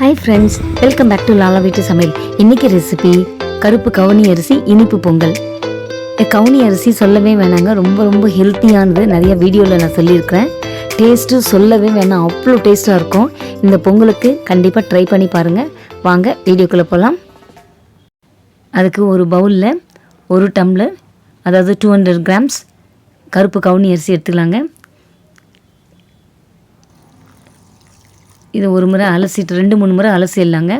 Hi friends, welcome back to Lala வீட்டு சமையல். இன்றைக்கி ரெசிபி கருப்பு கவுனி அரிசி இனிப்பு பொங்கல். கவுனி அரிசி சொல்லவே வேணாங்க, ரொம்ப ரொம்ப ஹெல்த்தியானது. நிறைய வீடியோவில் நான் சொல்லியிருக்கிறேன். டேஸ்ட்டு சொல்லவே வேணாம், அவ்வளோ டேஸ்ட்டாக இருக்கும். இந்த பொங்கலுக்கு கண்டிப்பாக ட்ரை பண்ணி பாருங்கள். வாங்க வீடியோக்குள்ளே போகலாம். அதுக்கு ஒரு பவுலில் ஒரு டம்ளர், அதாவது 200 கிராம்ஸ் கருப்பு கவுனி அரிசி எடுத்துக்கலாங்க. இது ஒரு முறை அலசிட்டு 2-3 முறை அலசிடலாங்க.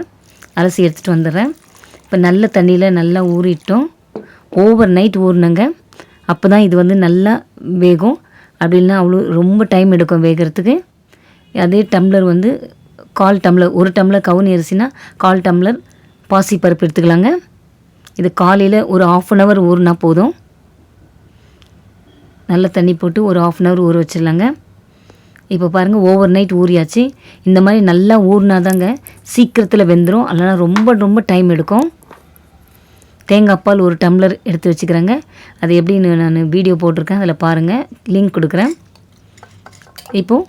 அலசி எடுத்துகிட்டு வந்துடுறேன். இப்போ நல்ல தண்ணியில் நல்லா ஊறிட்டோம். Over night ஊறினங்க. அப்போ தான் இது நல்லா வேகும். அப்படின்னா அவ்வளோ ரொம்ப டைம் எடுக்கும் வேகிறதுக்கு. அதே டம்ளர் 1/4 டம்ளர், ஒரு டம்ளர் கவுனி அரிசினா 1/4 டம்ளர் பாசிப்பருப்பு எடுத்துக்கலாங்க. இது காலையில் ஒரு 1/2 hour ஊறினா போதும். நல்ல தண்ணி போட்டு ஒரு 1/2 hour ஊற வச்சிடலாங்க. இப்போ பாருங்கள், ஓவர் நைட் ஊறியாச்சு. இந்த மாதிரி நல்லா ஊறினாதாங்க சீக்கிரத்தில் வெந்துடும். அதனால் ரொம்ப ரொம்ப டைம் எடுக்கும். தேங்காய் பால் ஒரு டம்ளர் எடுத்து வச்சுக்கிறேங்க. அது எப்படின்னு நான் வீடியோ போட்டிருக்கேன், அதில் பாருங்கள், லிங்க் கொடுக்குறேன். இப்போது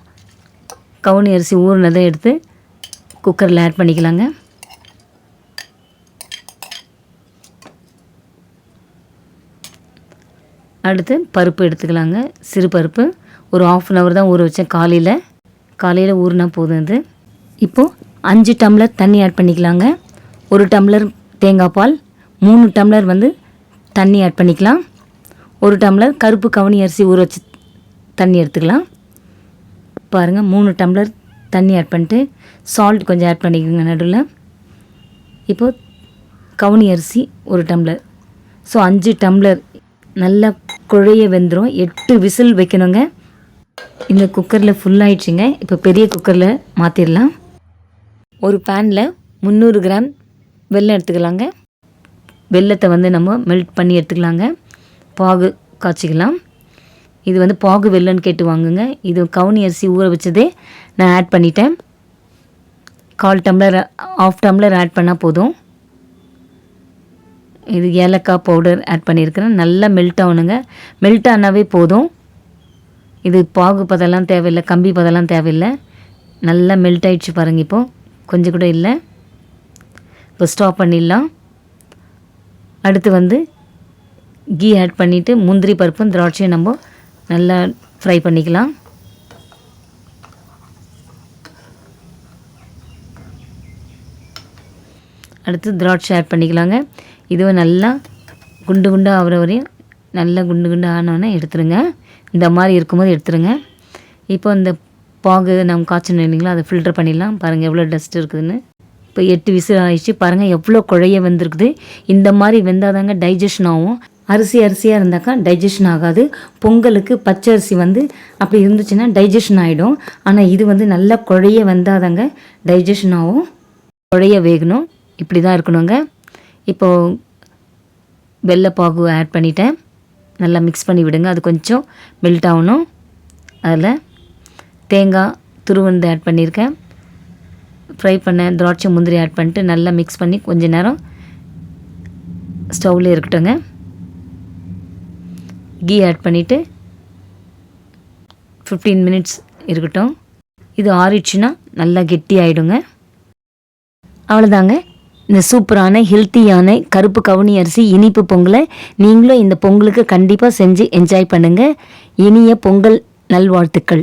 கவுனி அரிசி ஊறினதை எடுத்து குக்கரில் ஆட் பண்ணிக்கலாங்க. அடுத்து பருப்பு எடுத்துக்கலாங்க. சிறு பருப்பு ஒரு 1/2 hour தான் ஊற வச்சேன். காலையில் ஊறினா போதும். இது இப்போது 5 டம்ளர் தண்ணி ஆட் பண்ணிக்கலாங்க. 1 டம்ளர் தேங்காய் பால், 3 டம்ளர் தண்ணி ஆட் பண்ணிக்கலாம். 1 டம்ளர் கருப்பு கவுனி அரிசி ஊற வச்சு தண்ணி எடுத்துக்கலாம். பாருங்கள், 3 டம்ளர் தண்ணி ஆட் பண்ணிட்டு சால்ட் கொஞ்சம் ஆட் பண்ணிக்கோங்க நடுவில். இப்போது கவுனி அரிசி 1 டம்ளர். ஸோ 5 டம்ளர் நல்லா குழைய வெந்துடும். 8 விசில் வைக்கணுங்க. இந்த குக்கரில் ஃபுல்லாகிடுச்சிங்க. இப்போ பெரிய குக்கரில் மாற்றிடலாம். ஒரு பேனில் 300 கிராம் வெல்லம் எடுத்துக்கலாங்க. வெல்லத்தை நம்ம மெல்ட் பண்ணி எடுத்துக்கலாங்க. பாகு காய்ச்சிக்கலாம். இது பாகு வெல்லம்னு கேட்டு வாங்குங்க. இது கவுனி அரிசி ஊற வச்சதே நான் ஆட் பண்ணிட்டேன். 1/4 டம்ளர், 1/2 டம்ளர் ஆட் பண்ணால் போதும். இது ஏலக்காய் பவுடர் ஆட் பண்ணியிருக்கிறேன். நல்லா மெல்ட் ஆகணுங்க. மெல்ட் ஆனாவே போதும். இது பாகு பதெல்லாம் தேவையில்லை, கம்பி பதெல்லாம் தேவையில்லை. நல்லா மெல்ட் ஆகிடுச்சு பாருங்கள். இப்போது கொஞ்சம் கூட இல்லை. இப்போ ஸ்டாப் பண்ணிடலாம். அடுத்து கீ ஆட் பண்ணிவிட்டு முந்திரி பருப்பும் திராட்சையும் நம்ம நல்லா ஃப்ரை பண்ணிக்கலாம். அடுத்து திராட்சை ஆட் பண்ணிக்கலாங்க. இதுவும் நல்லா குண்டு குண்டாக ஆகிற வரையும் நல்லா குண்டு குண்டு ஆனோன்னே எடுத்துருங்க. இந்த மாதிரி இருக்கும்போது எடுத்துருங்க. இப்போ இந்த பாகு நம்ம காய்ச்சணும் இல்லைங்களா, அதை ஃபில்டர் பண்ணிடலாம். பாருங்கள் எவ்வளோ டஸ்ட் இருக்குதுன்னு. இப்போ 8 விசில் ஆகிடுச்சு. பாருங்கள் எவ்வளோ குழைய வெந்திருக்குது. இந்த மாதிரி வெந்தாதாங்க டைஜஷன் ஆகும். அரிசியாக இருந்தாக்கா டைஜஷன் ஆகாது. பொங்கலுக்கு பச்சை அரிசி அப்படி இருந்துச்சுன்னா டைஜஷன் ஆகிடும். ஆனால் இது நல்லா குழைய வெந்தாதாங்க டைஜஷன் ஆகும். குழைய வேகணும். இப்படி தான் இருக்கணுங்க. இப்போது வெள்ளைப்பாகு ஆட் பண்ணிட்டேன். நல்லா மிக்ஸ் பண்ணி விடுங்க. அது கொஞ்சம் மெல்ட் ஆகணும். அதில் தேங்காய் துருவந்து ஆட் பண்ணியிருக்கேன். ஃப்ரை பண்ண திராட்சை முந்திரி ஆட் பண்ணிட்டு நல்லா மிக்ஸ் பண்ணி கொஞ்ச நேரம் ஸ்டவ்வில் இருக்கட்டுங்க. கீ ஆட் பண்ணிவிட்டு 15 minutes இருக்கட்டும். இது ஆறிடுச்சுன்னா நல்லா கெட்டி ஆகிடுங்க. அவ்வளோதாங்க. இந்த சூப்பரான ஹெல்த்தியான கருப்பு கவுனி அரிசி இனிப்பு பொங்கலை நீங்களும் இந்த பொங்கலுக்கு கண்டிப்பாக செஞ்சு என்ஜாய் பண்ணுங்கள். இனிய பொங்கல் நல்வாழ்த்துக்கள்.